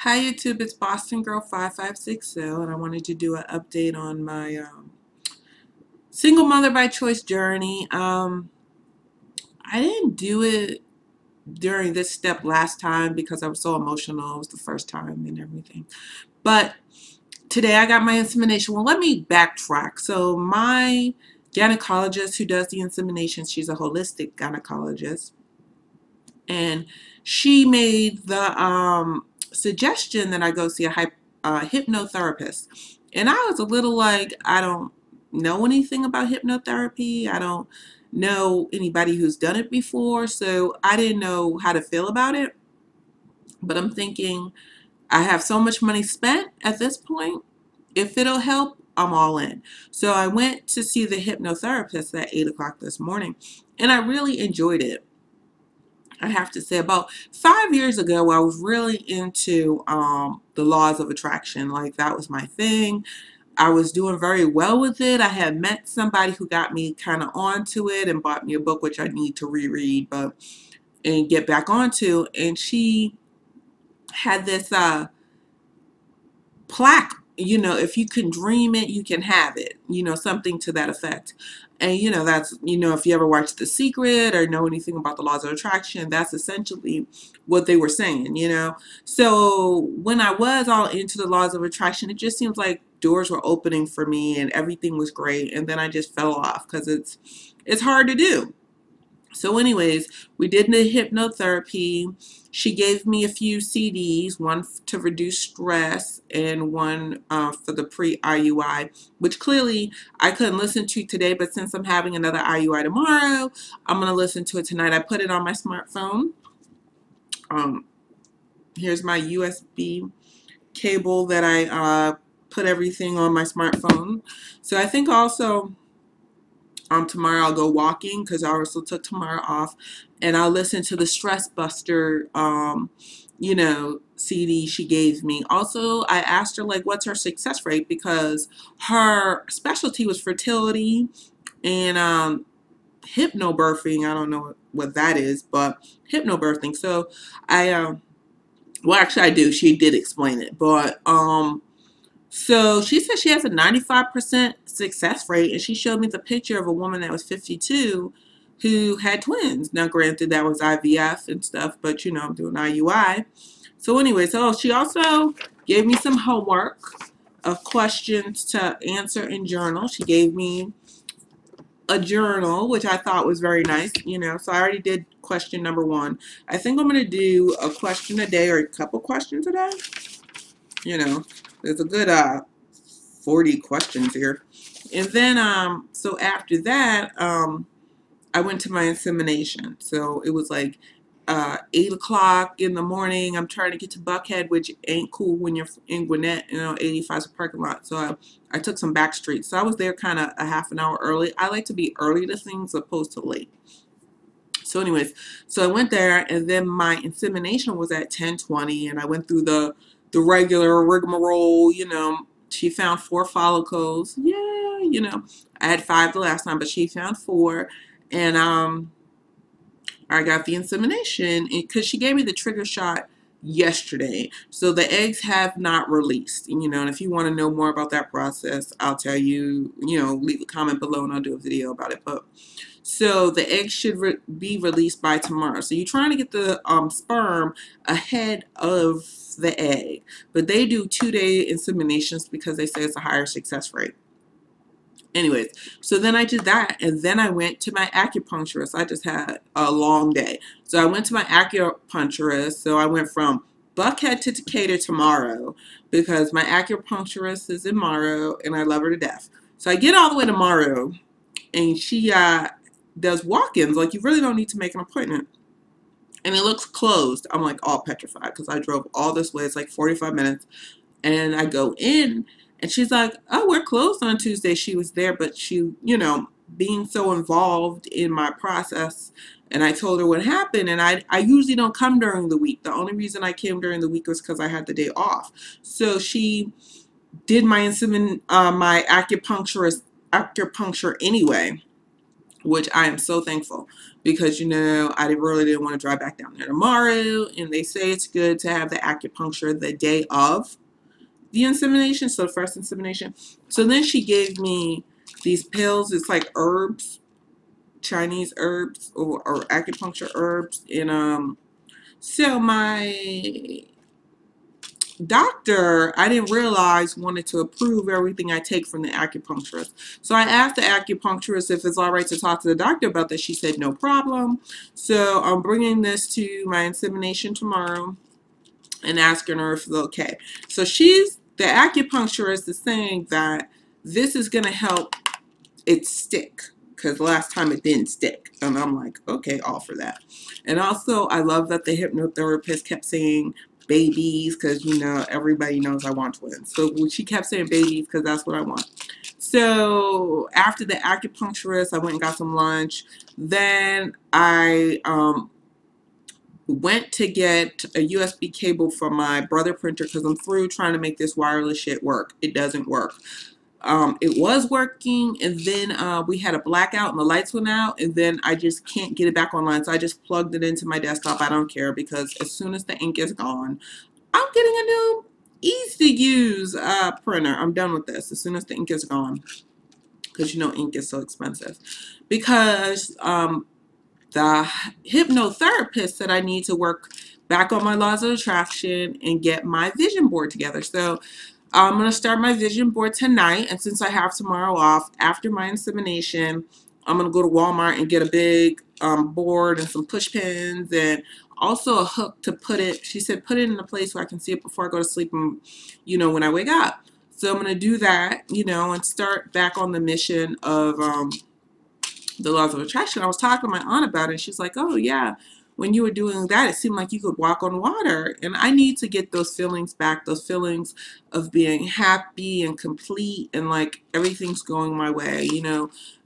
Hi YouTube, it's Boston Girl 5560, and I wanted to do an update on my single mother by choice journey. I didn't do it during this step last time because I was so emotional. It was the first time and everything. But today I got my insemination. Well, let me backtrack. So my gynecologist who does the insemination, she's a holistic gynecologist, and she made the suggestion that I go see a hypnotherapist. And I was a little like, I don't know anything about hypnotherapy. I don't know anybody who's done it before, so I didn't know how to feel about it. But I'm thinking, I have so much money spent at this point. If it'll help, I'm all in. So I went to see the hypnotherapist at 8 o'clock this morning, and I really enjoyed it. I have to say, about 5 years ago, I was really into the laws of attraction. Like, that was my thing. I was doing very well with it. I had met somebody who got me kind of onto it and bought me a book, which I need to reread, and get back onto. And she had this plaque, if you can dream it, you can have it, something to that effect. And, that's, if you ever watched The Secret or know anything about the laws of attraction, that's essentially what they were saying. So when I was all into the laws of attraction, it just seems like doors were opening for me and everything was great. And then I just fell off because it's hard to do. So anyways, we did the hypnotherapy. She gave me a few CDs, one to reduce stress and one for the pre-IUI, which clearly I couldn't listen to today, but since I'm having another IUI tomorrow, I'm going to listen to it tonight. I put it on my smartphone. Here's my USB cable that I put everything on my smartphone. So I think also tomorrow I'll go walking because I also took tomorrow off, and I'll listen to the Stress Buster CD she gave me. Also, I asked her, like, what's her success rate, because her specialty was fertility and hypnobirthing. I don't know what that is, but hypnobirthing. So well, actually I do. She did explain it, but so she said she has a 95% success rate, and she showed me the picture of a woman that was 52 who had twins. Now, granted, that was IVF and stuff, but I'm doing IUI. So anyway, so she also gave me some homework of questions to answer in journal. She gave me a journal, which I thought was very nice, so I already did question number 1. I think I'm going to do a question a day or a couple questions a day. There's a good 40 questions here. And then so after that, I went to my insemination. So it was like 8 o'clock in the morning. I'm trying to get to Buckhead, which ain't cool when you're in Gwinnett. 85 is a parking lot. So I took some back streets. So I was there kind of a half an hour early. I like to be early to things opposed to late. So anyways, so I went there, and then my insemination was at 10:20, and I went through the regular rigmarole. She found 4 follicles. Yeah, I had 5 the last time, but she found 4, and I got the insemination because she gave me the trigger shot yesterday. So the eggs have not released, and if you want to know more about that process, I'll tell you, leave a comment below and I'll do a video about it. But so the eggs should be released by tomorrow. So you're trying to get the sperm ahead of the egg, but they do 2-day inseminations because they say it's a higher success rate. Anyways, so then I did that, and then I went to my acupuncturist. I just had a long day. So I went to my acupuncturist. So I went from Buckhead to Decatur tomorrow because my acupuncturist is in Morrow, and I love her to death. So I get all the way to Morrow, and she does walk-ins. Like, you really don't need to make an appointment. And it looks closed. I'm like all petrified because I drove all this way. It's like 45 minutes. And I go in, and she's like, oh, we're closed on Tuesday. She was there, but she, being so involved in my process, and I told her what happened. And I usually don't come during the week. The only reason I came during the week was because I had the day off. So she did my acupuncture anyway, which I am so thankful because, I really didn't want to drive back down there tomorrow. And they say it's good to have the acupuncture the day of the insemination, so the first insemination. So then she gave me these pills. It's like herbs, Chinese herbs or acupuncture herbs. And so my doctor, I didn't realize, wanted to approve everything I take from the acupuncturist. So I asked the acupuncturist if it's all right to talk to the doctor about this. She said no problem. So I'm bringing this to my insemination tomorrow and asking her if it's okay. So the acupuncturist is saying that this is going to help it stick, because last time it didn't stick. And I'm like, okay, all for that. And also, I love that the hypnotherapist kept saying babies, because, everybody knows I want twins. So she kept saying babies because that's what I want. So after the acupuncturist, I went and got some lunch. Then I went to get a USB cable for my brother printer because I'm through trying to make this wireless shit work. It doesn't work. It was working, and then we had a blackout and the lights went out, and then I just can't get it back online. So I just plugged it into my desktop. I don't care, because as soon as the ink is gone, I'm getting a new easy to use printer. I'm done with this as soon as the ink is gone, because ink is so expensive. Because the hypnotherapist said I need to work back on my laws of attraction and get my vision board together. So I'm going to start my vision board tonight. And since I have tomorrow off, after my insemination, I'm going to go to Walmart and get a big board and some push pins and also a hook to put it. She said, put it in a place where I can see it before I go to sleep and, when I wake up. So I'm going to do that, and start back on the mission of the laws of attraction. I was talking to my aunt about it, and she's like, oh yeah, when you were doing that, it seemed like you could walk on water. And I need to get those feelings back, those feelings of being happy and complete and like everything's going my way,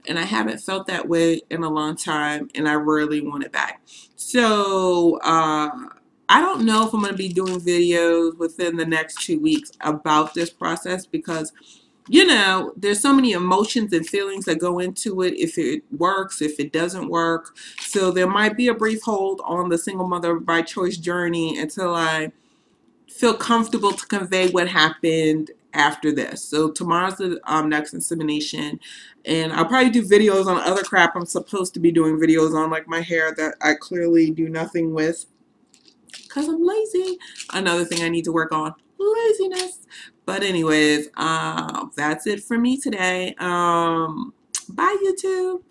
and I haven't felt that way in a long time, and I really want it back. So I don't know if I'm going to be doing videos within the next 2 weeks about this process, because there's so many emotions and feelings that go into it, if it works, if it doesn't work. So there might be a brief hold on the single mother by choice journey until I feel comfortable to convey what happened after this. So tomorrow's the next insemination, and I'll probably do videos on other crap I'm supposed to be doing videos on, like my hair that I clearly do nothing with because I'm lazy. Another thing I need to work on, laziness. But anyways, that's it for me today. Bye, YouTube.